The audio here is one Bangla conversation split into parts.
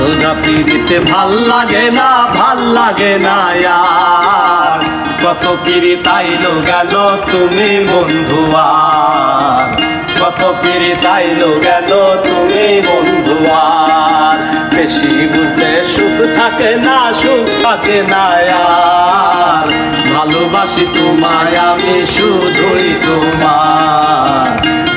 আলগা পিরিতে ভাল লাগে না, ভাল লাগে না আর। কত পিরিত আইলো গেল তুমি বন্ধু আর, কত পিরিত আইলো গেল তুমি বন্ধু আর। বেশি বুঝলে সুখ থাকে না, সুখ থাকে না আর। ভালোবাসি তোমায় আমি শুধুই তোমার,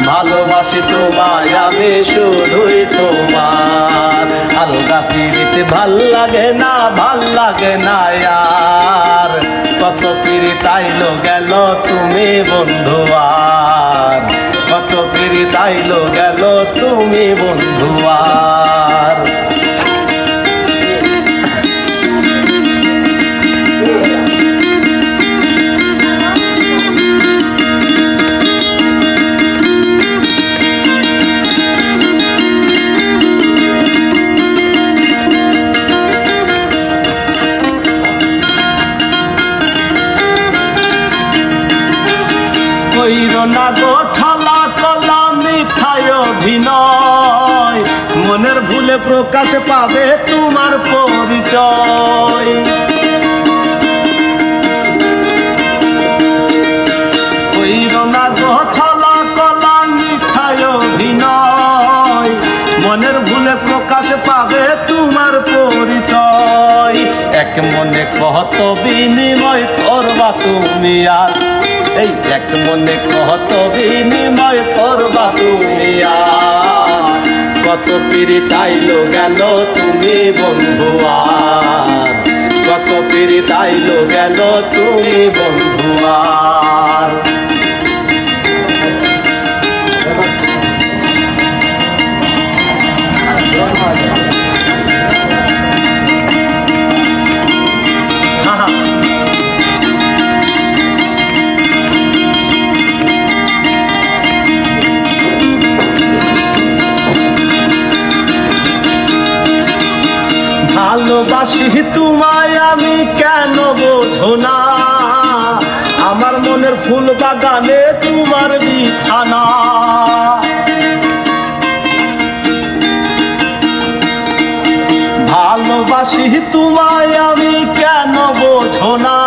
ভালোবাসি তোমায় আমি শুধুই তোমার। আলগা পিরিতে ভাল লাগে না, ভাল লাগে না আর। কত পিরিত আইলো গেল তুমি বন্ধু আর, কত পিরিত আইলো গেল তুমি বন্ধু আর। কইরো না গো ছলা কলা মিথায় অভিনয়, মনের ভুলে প্রকাশ পাবে তোমার পরিচয়। কইরো না গো ছলা কলা মিথায় অভিনয়, মনের ভুলে প্রকাশ পাবে তোমার পরিচয়। এক মনে কত বিনিময় করবা তুমি আর, এই এক মনে কত বিনিময় করবা তুমি আর। কত পিরিত আইলো গেল তুমি বন্ধু আর, কত পিরিত আইলো গেল তুমি বন্ধু আর। ভালোবাসি তোমায় আমি কেন বোঝো না, আমার মনের ফুল বাগানে তোমার বিছানা। ভালোবাসি তোমায় আমি কেন বোঝো না,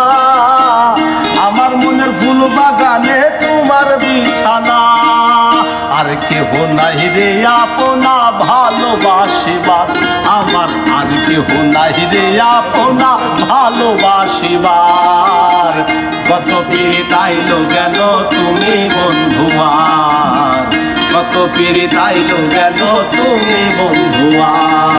আমার মনের ফুল বাগানে তোমার বিছানা। আর কেহ নাই রে আপনা ভালোবাসিবার আমার, আর কেহ নাই রে আপনা ভালোবাসিবার। কত পিরিত আইলো গেল তুমি বন্ধু আর, কত পিরিত আইলো গেল তুমি বন্ধু আর।